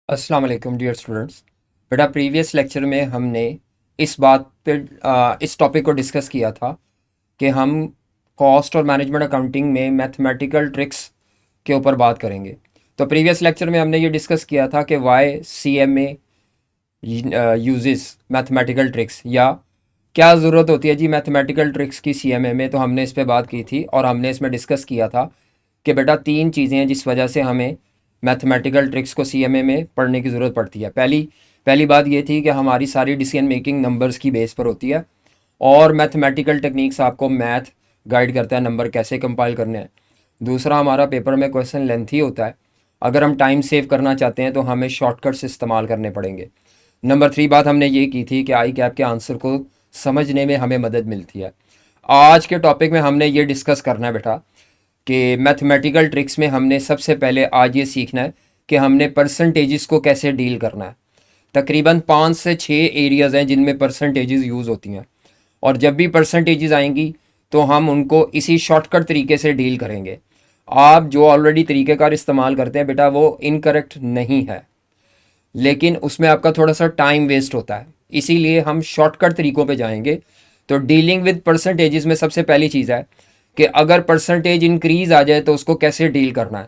अस्सलाम वालेकुम dear students. बेटा प्रीवियस लेक्चर में हमने इस बात पे इस टॉपिक को डिस्कस किया था कि हम कॉस्ट और मैनेजमेंट अकाउंटिंग में मैथमेटिकल ट्रिक्स के ऊपर बात करेंगे। तो प्रीवियस लेक्चर में हमने ये डिस्कस किया था कि why C M A uses mathematical tricks, या क्या ज़रूरत होती है जी मैथमेटिकल ट्रिक्स की सी एम ए में। तो हमने इस पे बात की थी और हमने इसमें डिस्कस किया था कि बेटा तीन चीज़ें हैं जिस वजह से हमें मैथमेटिकल ट्रिक्स को सीएमए में पढ़ने की ज़रूरत पड़ती है। पहली पहली बात ये थी कि हमारी सारी डिसीजन मेकिंग नंबर्स की बेस पर होती है और मैथमेटिकल टेक्निक्स आपको मैथ गाइड करता है नंबर कैसे कंपाइल करने हैं। दूसरा, हमारा पेपर में क्वेश्चन लेंथी होता है, अगर हम टाइम सेव करना चाहते हैं तो हमें शॉर्टकट्स इस्तेमाल करने पड़ेंगे। नंबर 3 बात हमने ये की थी कि आई कैप के आंसर को समझने में हमें मदद मिलती है। आज के टॉपिक में हमने ये डिस्कस करना है बेटा कि मैथमेटिकल ट्रिक्स में हमने सबसे पहले आज ये सीखना है कि हमने परसेंटेजेस को कैसे डील करना है। तकरीबन 5 से 6 एरियाज़ हैं जिनमें परसेंटेजेस यूज़ होती हैं, और जब भी परसेंटेजेस आएंगी तो हम उनको इसी शॉर्टकट तरीके से डील करेंगे। आप जो ऑलरेडी तरीक़ेकार इस्तेमाल करते हैं बेटा वो इनकरेक्ट नहीं है, लेकिन उसमें आपका थोड़ा सा टाइम वेस्ट होता है, इसीलिए हम शॉर्टकट तरीक़ों पे जाएंगे। तो डीलिंग विद परसेंटेजेस में सबसे पहली चीज़ है कि अगर परसेंटेज इंक्रीज आ जाए तो उसको कैसे डील करना है।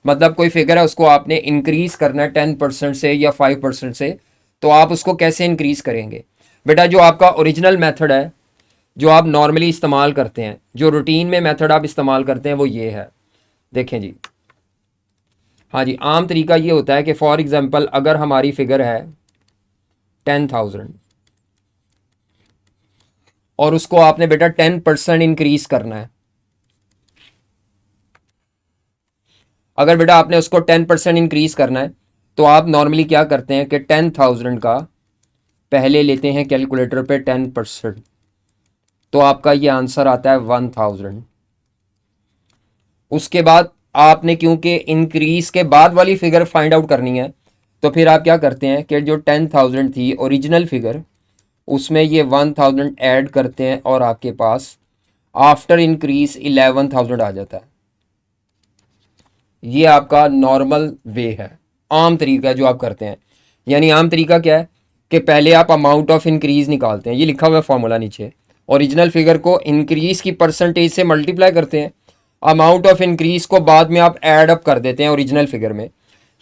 मतलब कोई फिगर है, उसको आपने इंक्रीज करना है 10% से या 5% से, तो आप उसको कैसे इंक्रीज करेंगे। बेटा जो आपका ओरिजिनल मेथड है, जो आप नॉर्मली इस्तेमाल करते हैं, जो रूटीन में मेथड आप इस्तेमाल करते हैं वो ये है। देखें जी, हाँ जी, आम तरीका ये होता है कि फॉर एग्जांपल अगर हमारी फिगर है 10,000 और उसको आपने बेटा 10% इंक्रीज करना है। अगर बेटा आपने उसको 10% इंक्रीज करना है तो आप नॉर्मली क्या करते हैं कि 10,000 का पहले लेते हैं कैलकुलेटर पे 10%, तो आपका ये आंसर आता है 1,000। उसके बाद आपने क्योंकि इंक्रीज के बाद वाली फिगर फाइंड आउट करनी है, तो फिर आप क्या करते हैं कि जो 10,000 थी ओरिजिनल फिगर, उसमें ये 1,000 ऐड करते हैं और आपके पास आफ्टर इंक्रीज 11,000 आ जाता है। ये आपका नॉर्मल वे है, आम तरीका है जो आप करते हैं। यानी आम तरीका क्या है कि पहले आप अमाउंट ऑफ इंक्रीज निकालते हैं, ये लिखा हुआ है फॉर्मूला नीचे, ओरिजिनल फिगर को इंक्रीज की परसेंटेज से मल्टीप्लाई करते हैं, अमाउंट ऑफ इंक्रीज को बाद में आप ऐड अप कर देते हैं ओरिजिनल फिगर में।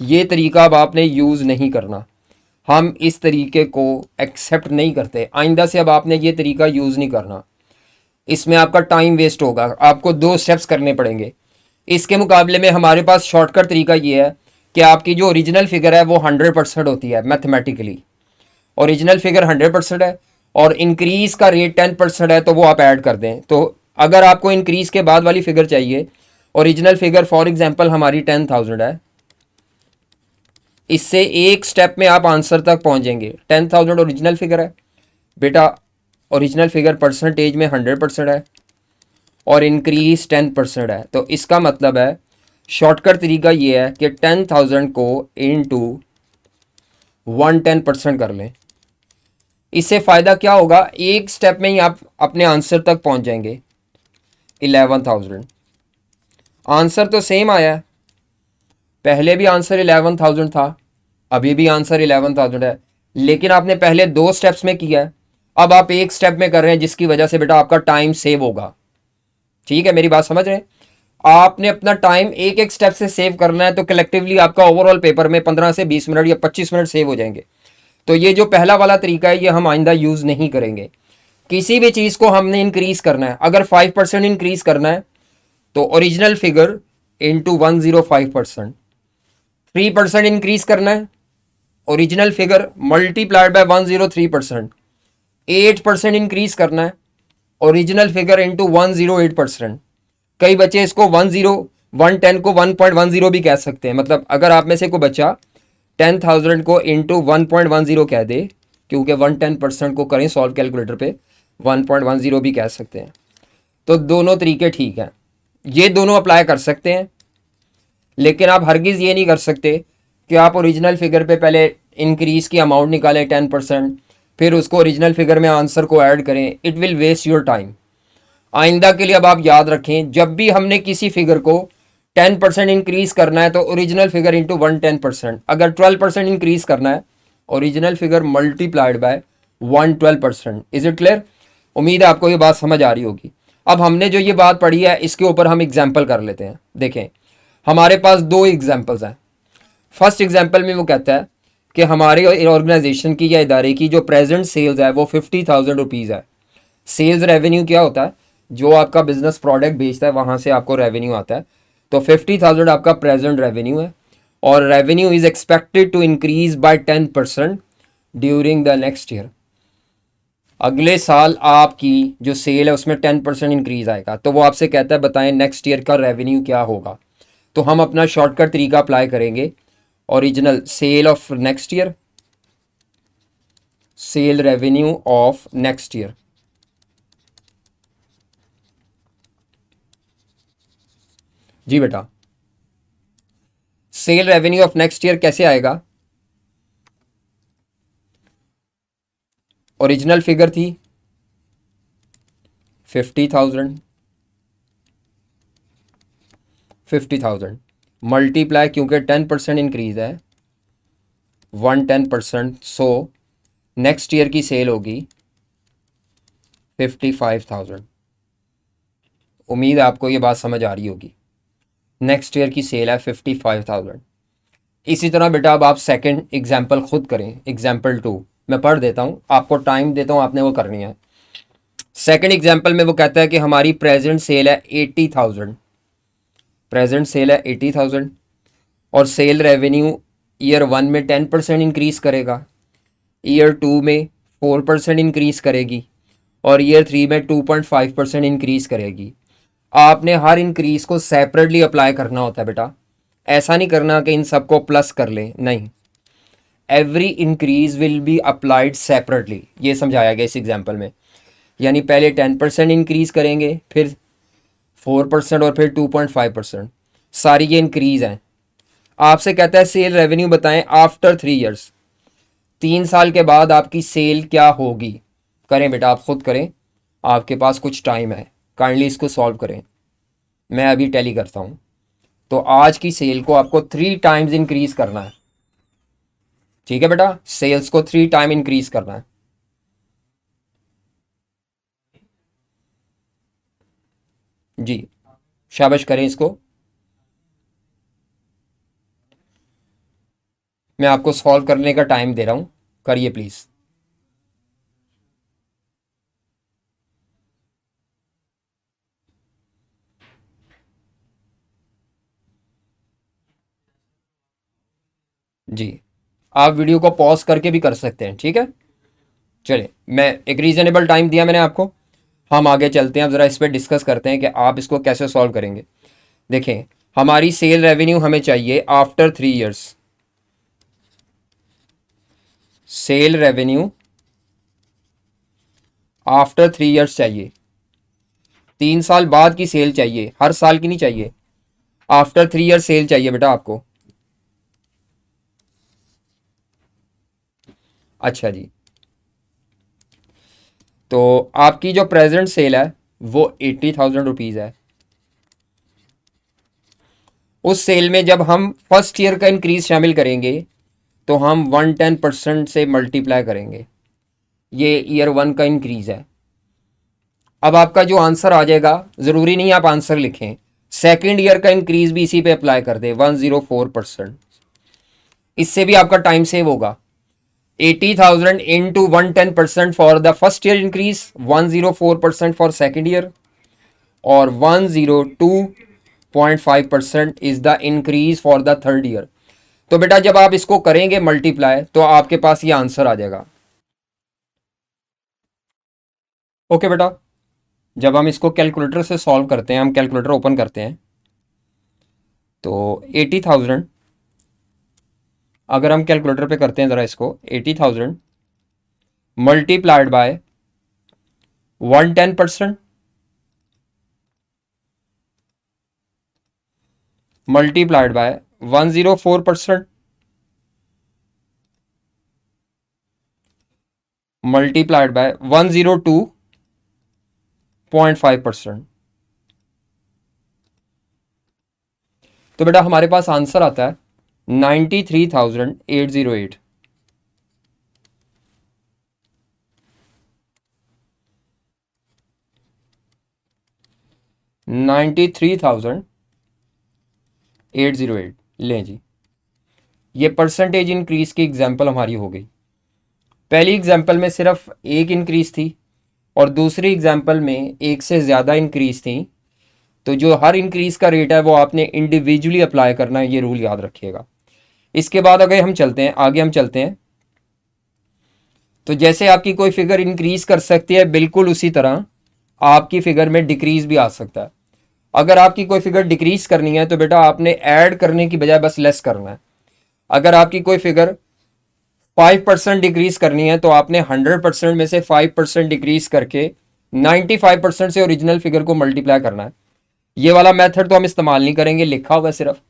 ये तरीका अब आपने यूज़ नहीं करना, हम इस तरीके को एक्सेप्ट नहीं करते। आइंदा से अब आपने ये तरीका यूज़ नहीं करना, इसमें आपका टाइम वेस्ट होगा, आपको 2 स्टेप्स करने पड़ेंगे। इसके मुकाबले में हमारे पास शॉर्टकट तरीका ये है कि आपकी जो ओरिजिनल फिगर है वो 100% होती है। मैथमेटिकली ओरिजिनल फिगर 100% है और इंक्रीज का रेट 10% है, तो वो आप ऐड कर दें। तो अगर आपको इंक्रीज के बाद वाली फिगर चाहिए, ओरिजिनल फिगर फॉर एग्जांपल हमारी 10,000 है, इससे एक स्टेप में आप आंसर तक पहुंचेंगे। 10,000 ओरिजिनल फिगर है बेटा, ओरिजिनल फिगर परसेंटेज में 100% है और इंक्रीज 10% है, तो इसका मतलब है शॉर्टकट तरीका ये है कि 10,000 को इनटू 110% कर लें। इससे फ़ायदा क्या होगा, एक स्टेप में ही आप अपने आंसर तक पहुंच जाएंगे 11,000। आंसर तो सेम आया है, पहले भी आंसर 11,000 था, अभी भी आंसर 11,000 है, लेकिन आपने पहले 2 स्टेप्स में किया है, अब आप एक स्टेप में कर रहे हैं, जिसकी वजह से बेटा आपका टाइम सेव होगा। ठीक है, मेरी बात समझ रहे हैं। आपने अपना टाइम एक एक स्टेप से सेव करना है, तो कलेक्टिवली आपका ओवरऑल पेपर में 15 से 20 मिनट या 25 मिनट सेव हो जाएंगे। तो ये जो पहला वाला तरीका है ये हम आइंदा यूज़ नहीं करेंगे। किसी भी चीज़ को हमने इंक्रीज करना है, अगर 5% इंक्रीज करना है तो ओरिजिनल फिगर इंटू 105%, 3% इंक्रीज करना है, original figure multiplied by 103%, 8% increase करना है, ओरिजिनल फिगर इंटू 108%। कई बच्चे इसको 110 को 1.10 भी कह सकते हैं। मतलब अगर आप में से कोई बच्चा 10,000 को इंटू 1.10 कह दे, क्योंकि 110% को करें सॉल्व कैलकुलेटर पे, 1.10 भी कह सकते हैं। तो दोनों तरीके ठीक हैं, ये दोनों अप्लाई कर सकते हैं, लेकिन आप हरगिज़ ये नहीं कर सकते कि आप ओरिजिनल फिगर पे पहले इंक्रीज़ की अमाउंट निकालें 10%, फिर उसको ओरिजिनल फिगर में आंसर को ऐड करें। It will waste your time. आइंदा के लिए अब आप याद रखें, जब भी हमने किसी फिगर को 10% इंक्रीज करना है तो ओरिजिनल फिगर इंटू 110%। अगर 12% इंक्रीज करना है, original figure multiplied by 112%। Is it clear? उम्मीद है आपको ये बात समझ आ रही होगी। अब हमने जो ये बात पढ़ी है इसके ऊपर हम एग्जाम्पल कर लेते हैं। देखें, हमारे पास दो एग्जाम्पल्स हैं। फर्स्ट एग्जाम्पल में वो कहता है कि हमारे ऑर्गेनाइजेशन की या इदारे की जो प्रेजेंट सेल्स है वो 50,000 रुपीज़ है। सेल्स रेवेन्यू क्या होता है? जो आपका बिजनेस प्रोडक्ट बेचता है वहाँ से आपको रेवेन्यू आता है। तो 50,000 आपका प्रेजेंट रेवेन्यू है और revenue is expected to increase by 10% during the next year. अगले साल आपकी जो सेल है उसमें 10% इंक्रीज आएगा। तो वो आपसे कहता है बताएं नेक्स्ट ईयर का रेवेन्यू क्या होगा। तो हम अपना शॉर्टकट तरीका अप्लाई करेंगे। Original sale of next year, sale revenue of next year. जी बेटा, sale revenue of next year कैसे आएगा? ओरिजिनल फिगर थी 50,000, 50,000 मल्टीप्लाई, क्योंकि 10% इंक्रीज है 110%, सो नेक्स्ट ईयर की सेल होगी 55,000। उम्मीद है आपको ये बात समझ आ रही होगी। नेक्स्ट ईयर की सेल है 55,000। इसी तरह बेटा अब आप सेकंड एग्जाम्पल खुद करें। एग्जाम्पल 2 मैं पढ़ देता हूँ, आपको टाइम देता हूँ, आपने वो करनी है। सेकंड एग्जाम्पल में वो कहता है कि हमारी प्रेजेंट सेल है 80,000, प्रेजेंट सेल है 80,000 और सेल रेवेन्यू ईयर 1 में 10% इंक्रीज करेगा, ईयर 2 में 4% इंक्रीज करेगी और ईयर 3 में 2.5% इंक्रीज करेगी। आपने हर इंक्रीज को सेपरेटली अप्लाई करना होता है बेटा। ऐसा नहीं करना कि इन सबको प्लस कर लें, नहीं। Every increase will be applied separately, ये समझाया गया इस एग्जाम्पल में। यानी पहले 10% इंक्रीज करेंगे, फिर 4% और फिर 2.5%। सारी ये इंक्रीज हैं। आपसे कहता है सेल रेवेन्यू बताएं आफ्टर 3 ईयर्स, 3 साल के बाद आपकी सेल क्या होगी। करें बेटा, आप खुद करें, आपके पास कुछ टाइम है, काइंडली इसको सॉल्व करें। मैं अभी टैली करता हूँ। तो आज की सेल को आपको 3 टाइम्स इंक्रीज करना है। ठीक है बेटा, सेल्स को 3 टाइम इंक्रीज करना है। जी, शाबाश करें इसको। मैं आपको सॉल्व करने का टाइम दे रहा हूँ, करिए प्लीज़। जी, आप वीडियो को पॉज करके भी कर सकते हैं, ठीक है। चलिए, मैं एक रीज़नेबल टाइम दिया मैंने आपको, हम आगे चलते हैं। अब ज़रा इस पर डिस्कस करते हैं कि आप इसको कैसे सॉल्व करेंगे। देखें, हमारी सेल रेवेन्यू हमें चाहिए after 3 years. Sale revenue after 3 years चाहिए, 3 साल बाद की सेल चाहिए, हर साल की नहीं चाहिए। आफ्टर 3 ईयर सेल चाहिए बेटा आपको। अच्छा जी, तो आपकी जो प्रेजेंट सेल है वो 80,000 रुपीज़ है। उस सेल में जब हम फर्स्ट ईयर का इंक्रीज शामिल करेंगे तो हम 110% से मल्टीप्लाई करेंगे। ये ईयर 1 का इंक्रीज है। अब आपका जो आंसर आ जाएगा, ज़रूरी नहीं आप आंसर लिखें, सेकेंड ईयर का इंक्रीज भी इसी पे अप्लाई कर दे, 104%। इससे भी आपका टाइम सेव होगा। 80,000 into 110% for the first year increase, 104% for second year और 102.5% is the increase for the third year. तो बेटा जब आप इसको करेंगे मल्टीप्लाई तो आपके पास ये आंसर आ जाएगा। ओके बेटा, जब हम इसको कैलकुलेटर से सॉल्व करते हैं, हम कैलकुलेटर ओपन करते हैं तो 80,000, अगर हम कैलकुलेटर पे करते हैं ज़रा इसको, 80,000 multiplied by 110% multiplied by 104% multiplied by 102.5%। तो बेटा हमारे पास आंसर आता है 93,808। 93,808 लें जी। ये परसेंटेज इंक्रीज की एग्जाम्पल हमारी हो गई। पहली एग्जाम्पल में सिर्फ एक इंक्रीज थी और दूसरी एग्जाम्पल में एक से ज़्यादा इंक्रीज थी। तो जो हर इंक्रीज का रेट है वो आपने इंडिविजुअली अप्लाई करना है, ये रूल याद रखिएगा। इसके बाद अगर हम चलते हैं आगे, हम चलते हैं तो जैसे आपकी कोई फिगर इंक्रीज कर सकती है, बिल्कुल उसी तरह आपकी फिगर में डिक्रीज भी आ सकता है। अगर आपकी कोई फिगर डिक्रीज करनी है तो बेटा आपने ऐड करने की बजाय बस लेस करना है। अगर आपकी कोई फिगर 5% डिक्रीज करनी है तो आपने 100% में से 5% डिक्रीज करके 95% से ओरिजिनल फिगर को मल्टीप्लाई करना है। ये वाला मेथड तो हम इस्तेमाल नहीं करेंगे, लिखा हुआ सिर्फ।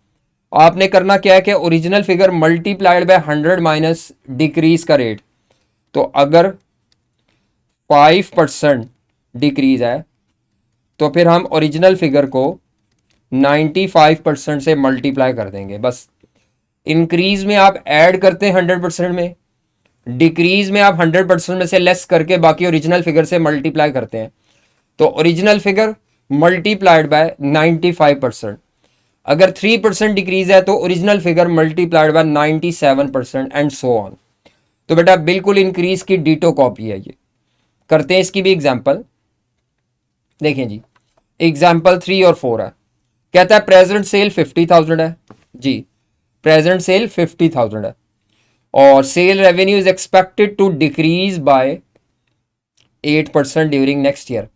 आपने करना क्या है कि original figure multiplied by 100 minus decrease का रेट। तो अगर 5% डिक्रीज है तो फिर हम ओरिजिनल फिगर को 95% से मल्टीप्लाई कर देंगे बस। इंक्रीज में आप ऐड करते हैं 100% में, डिक्रीज में आप 100% में से लेस करके बाकी ओरिजिनल फिगर से मल्टीप्लाई करते हैं। तो ओरिजिनल फिगर मल्टीप्लाइड बाय 95%। अगर 3% डिक्रीज है तो original figure multiplied by 97% and so on. तो बेटा बिल्कुल इंक्रीज की डिटो कॉपी है ये। करते हैं इसकी भी एग्जांपल। देखें जी, एग्जाम्पल 3 और 4 है। कहता है प्रेजेंट सेल 50,000 है जी, प्रेजेंट सेल 50,000 है और sale revenue is expected to decrease by 8% during next year.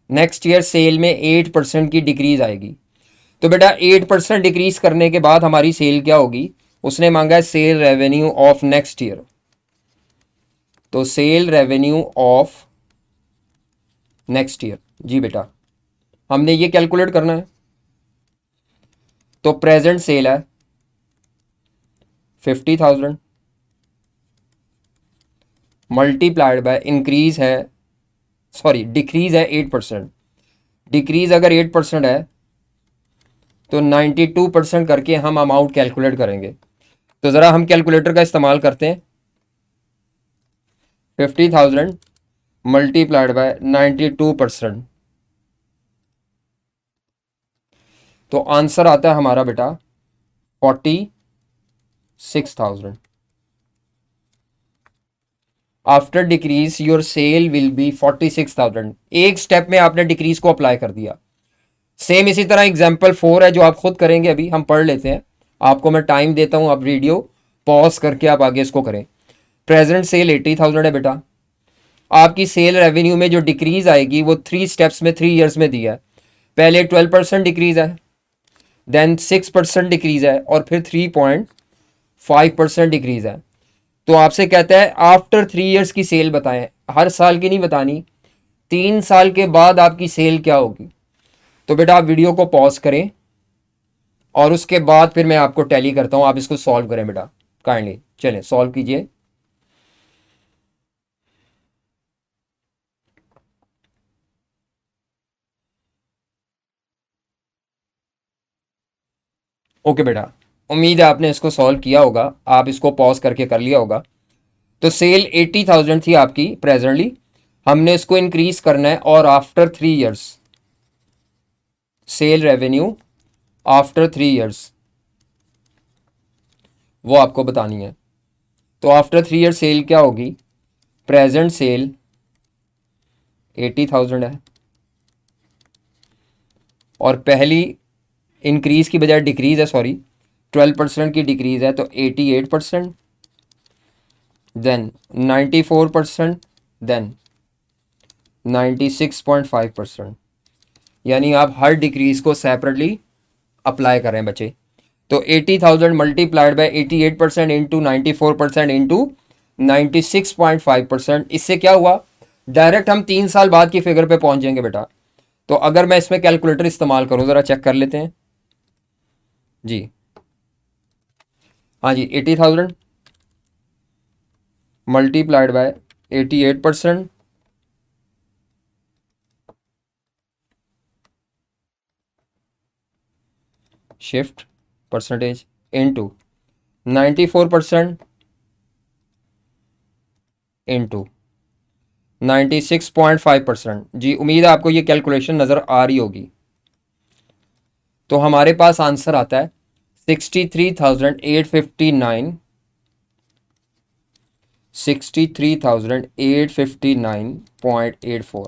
Next year sale में 8% की डिक्रीज आएगी। तो बेटा 8% डिक्रीज करने के बाद हमारी सेल क्या होगी, उसने मांगा है sale revenue of next year. तो sale revenue of next year जी बेटा हमने ये कैलकुलेट करना है। तो प्रेजेंट सेल है 50,000 मल्टीप्लाइड बाय इंक्रीज है, सॉरी डिक्रीज है 8%। डिक्रीज अगर 8% है तो 92% करके हम अमाउंट कैलकुलेट करेंगे। तो ज़रा हम कैलकुलेटर का इस्तेमाल करते हैं। 50,000 मल्टीप्लाइड बाय 92%। तो आंसर आता है हमारा बेटा 46,000। After decrease your sale will be 46,000। एक स्टेप में आपने डिक्रीज को अप्लाई कर दिया। सेम इसी तरह एग्जाम्पल 4 है जो आप खुद करेंगे, अभी हम पढ़ लेते हैं। आपको मैं टाइम देता हूं, आप वीडियो पॉज करके आप आगे इसको करें। प्रेजेंट सेल 80,000 है बेटा। आपकी सेल रेवेन्यू में जो डिक्रीज आएगी वो 3 स्टेप्स में 3 ईयर्स में दिया है। पहले 12% डिक्रीज है, देन 6% डिक्रीज है और फिर 3.5% डिक्रीज है। तो आपसे कहता है आफ्टर 3 ईयर्स की सेल बताएं। हर साल की नहीं बतानी, 3 साल के बाद आपकी सेल क्या होगी। तो बेटा आप वीडियो को पॉज करें और उसके बाद फिर मैं आपको टैली करता हूं, आप इसको सॉल्व करें बेटा काइंडली। चलें सॉल्व कीजिए। ओके बेटा, उम्मीद है आपने इसको सॉल्व किया होगा, आप इसको पॉज करके कर लिया होगा। तो सेल 80,000 थी आपकी प्रेजेंटली, हमने इसको इंक्रीज करना है और after 3 years sale revenue after 3 years वो आपको बतानी है। तो आफ्टर 3 ईयर सेल क्या होगी, प्रेजेंट सेल 80,000 है और पहली इंक्रीज की बजाय डिक्रीज है, सॉरी 12% की डिक्रीज है तो 88%, देन 94%, देन 96.5%। यानी आप हर डिक्रीज को सेपरेटली अप्लाई करें बच्चे। तो 80,000 मल्टीप्लाइड बाय 88% इंटू 94% इंटू 96.5%। इससे क्या हुआ, डायरेक्ट हम 3 साल बाद की फिगर पे पहुंच जाएंगे बेटा। तो अगर मैं इसमें कैलकुलेटर इस्तेमाल करूं, ज़रा चेक कर लेते हैं जी। हाँ जी, 80,000 multiplied by 88%, shift percentage into 94% into 96.5%। जी उम्मीद है आपको ये कैलकुलेशन नज़र आ रही होगी। तो हमारे पास आंसर आता है 63,859, 63,859.84।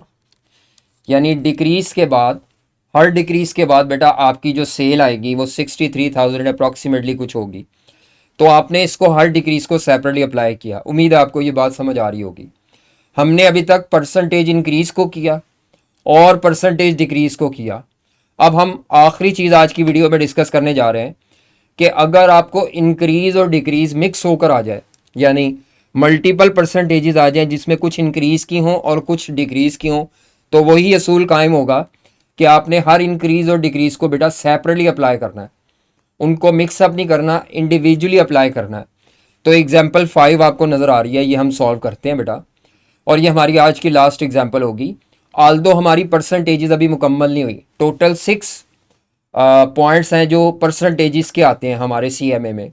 यानी डिक्रीज के बाद, हर डिक्रीज के बाद बेटा आपकी जो सेल आएगी वो 63,000 अप्रॉक्सीमेटली कुछ होगी। तो आपने इसको हर डिक्रीज को सेपरेटली अप्लाई किया। उम्मीद है आपको ये बात समझ आ रही होगी। हमने अभी तक परसेंटेज इंक्रीज को किया और परसेंटेज डिक्रीज को किया। अब हम आखिरी चीज़ आज की वीडियो में डिस्कस करने जा रहे हैं कि अगर आपको इंक्रीज और डिक्रीज मिक्स होकर आ जाए, यानी मल्टीपल परसेंटेजेस आ जाएं जिसमें कुछ इंक्रीज की हों और कुछ डिक्रीज की हों, तो वही असूल कायम होगा कि आपने हर इंक्रीज और डिक्रीज को बेटा सेपरेटली अप्लाई करना है, उनको मिक्सअप नहीं करना, इंडिविजुअली अप्लाई करना है। तो एग्जाम्पल 5 आपको नज़र आ रही है, ये हम सॉल्व करते हैं बेटा, और ये हमारी आज की लास्ट एग्जाम्पल होगी। आल्दो हमारी परसेंटेजेस अभी मुकम्मल नहीं हुई। टोटल 6 पॉइंट्स हैं जो परसेंटेजेस के आते हैं हमारे CMA में।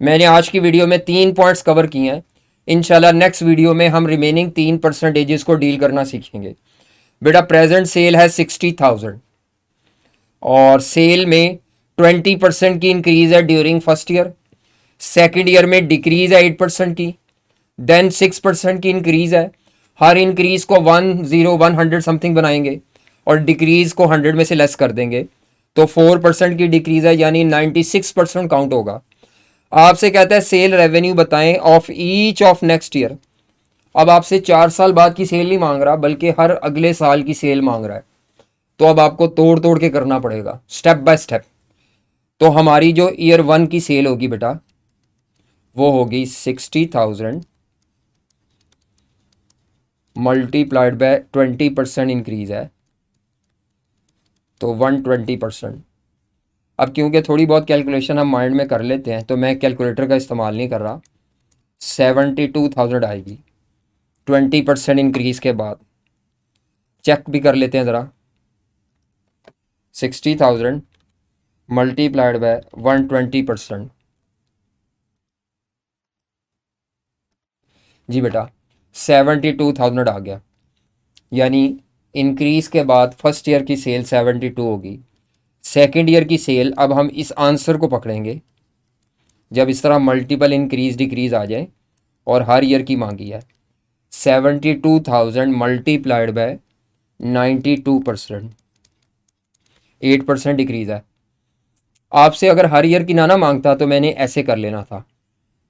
मैंने आज की वीडियो में 3 पॉइंट्स कवर किए हैं। इंशाल्लाह नेक्स्ट वीडियो में हम रिमेनिंग 3 परसेंटेजेस को डील करना सीखेंगे। बेटा प्रेजेंट सेल है 60,000 और सेल में 20% की इंक्रीज है during first year. Second year में डिक्रीज है 8% की, देन 6% की इंक्रीज है। हर इंक्रीज को 100 समथिंग बनाएंगे और डिक्रीज को 100 में से लेस कर देंगे, तो 4% की डिक्रीज है, यानी 96% काउंट होगा। आपसे कहता है सेल रेवेन्यू बताएं of each of next year. अब आपसे 4 साल बाद की सेल नहीं मांग रहा, बल्कि हर अगले साल की सेल मांग रहा है। तो अब आपको तोड़ तोड़ के करना पड़ेगा, स्टेप बाय स्टेप। तो हमारी जो ईयर 1 की सेल होगी बेटा वो होगी 60,000 मल्टीप्लाइड बाय 20% इंक्रीज है, तो 120%। अब क्योंकि थोड़ी बहुत कैलकुलेशन हम माइंड में कर लेते हैं तो मैं कैलकुलेटर का इस्तेमाल नहीं कर रहा। 72,000 आएगी 20% इंक्रीज के बाद। चेक भी कर लेते हैं ज़रा। 60,000 मल्टीप्लाइड बाय 120%। जी बेटा 72,000 आ गया। यानी इंक्रीज के बाद फर्स्ट ईयर की सेल 72 होगी। सेकेंड ईयर की सेल, अब हम इस आंसर को पकड़ेंगे जब इस तरह मल्टीपल इंक्रीज डिक्रीज आ जाए और हर ईयर की मांगी है। 72,000 मल्टीप्लाइड बाय 92%, 8% डिक्रीज है। आपसे अगर हर ईयर की ना मांगता तो मैंने ऐसे कर लेना था,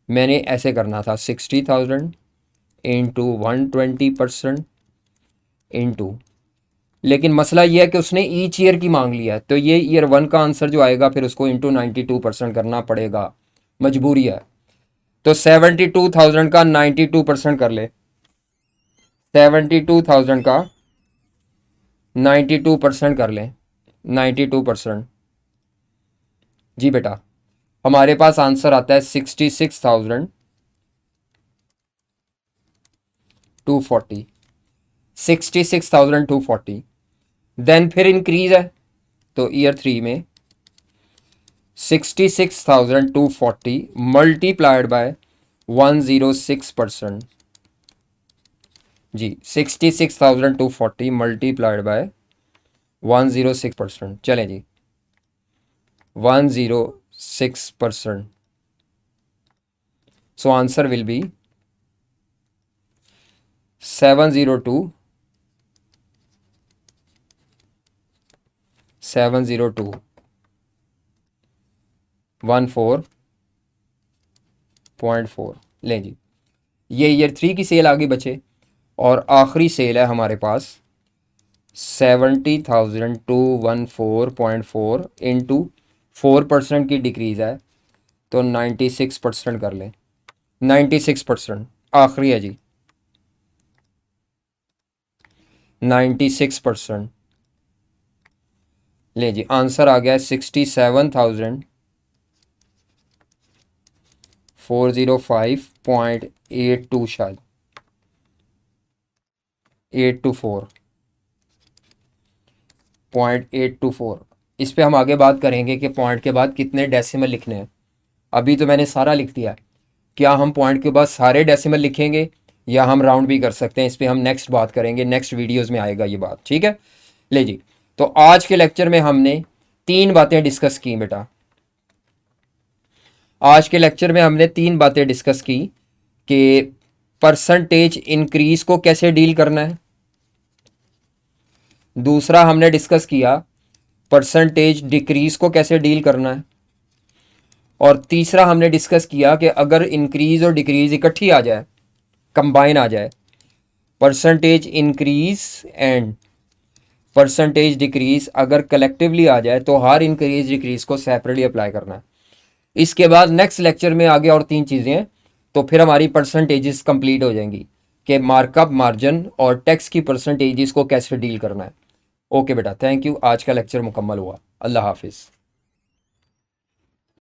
मैंने ऐसे करना था 60,000 इंटू 120% इंटू, लेकिन मसला ये है कि उसने ईच ईयर की मांग लिया है, तो ये ईयर 1 का आंसर जो आएगा फिर उसको इंटू 92% करना पड़ेगा, मजबूरी है। तो 72,000 का 92% कर ले। 72,000 का 92% कर लें, 92%। जी बेटा हमारे पास आंसर आता है 66,240, 66,240। देन फिर इंक्रीज है, तो ईयर 3 में 66,240 मल्टीप्लाइड बाय 106%। जी 66,240 मल्टीप्लाइड बाय 106%। चलें जी 106%। So answer will be 702 14.4। लें जी, ये ईयर 3 की सेल आगे बचे और आखिरी सेल है हमारे पास 70,214.4 इंटू 4% की डिक्रीज है, तो 96% कर लें। 96% आखिरी है जी, 96%। ले जी आंसर आ गया है 67,405.82, शायद 824.824। इस पे हम आगे बात करेंगे कि पॉइंट के बाद कितने डेसिमल लिखने हैं। अभी तो मैंने सारा लिख दिया है, क्या हम पॉइंट के बाद सारे डेसिमल लिखेंगे या हम राउंड भी कर सकते हैं, इस पे हम नेक्स्ट बात करेंगे, नेक्स्ट वीडियोस में आएगा ये बात, ठीक है। ले जी, तो आज के लेक्चर में हमने 3 बातें डिस्कस की बेटा। आज के लेक्चर में हमने 3 बातें डिस्कस की कि परसेंटेज इंक्रीज को कैसे डील करना है, दूसरा हमने डिस्कस किया परसेंटेज डिक्रीज को कैसे डील करना है, और तीसरा हमने डिस्कस किया कि अगर इंक्रीज और डिक्रीज इकट्ठी आ जाए, कंबाइन आ जाए, percentage increase and percentage decrease अगर कलेक्टिवली आ जाए तो हर इंक्रीज डिक्रीज को सेपरेटली अप्लाई करना है। इसके बाद नेक्स्ट लेक्चर में आगे और 3 चीज़ें हैं, तो फिर हमारी परसेंटेजेस कंप्लीट हो जाएंगी कि मार्कअप, मार्जिन और टैक्स की परसेंटेजेस को कैसे डील करना है। ओके बेटा, थैंक यू। आज का लेक्चर मुकम्मल हुआ। अल्लाह हाफिज़।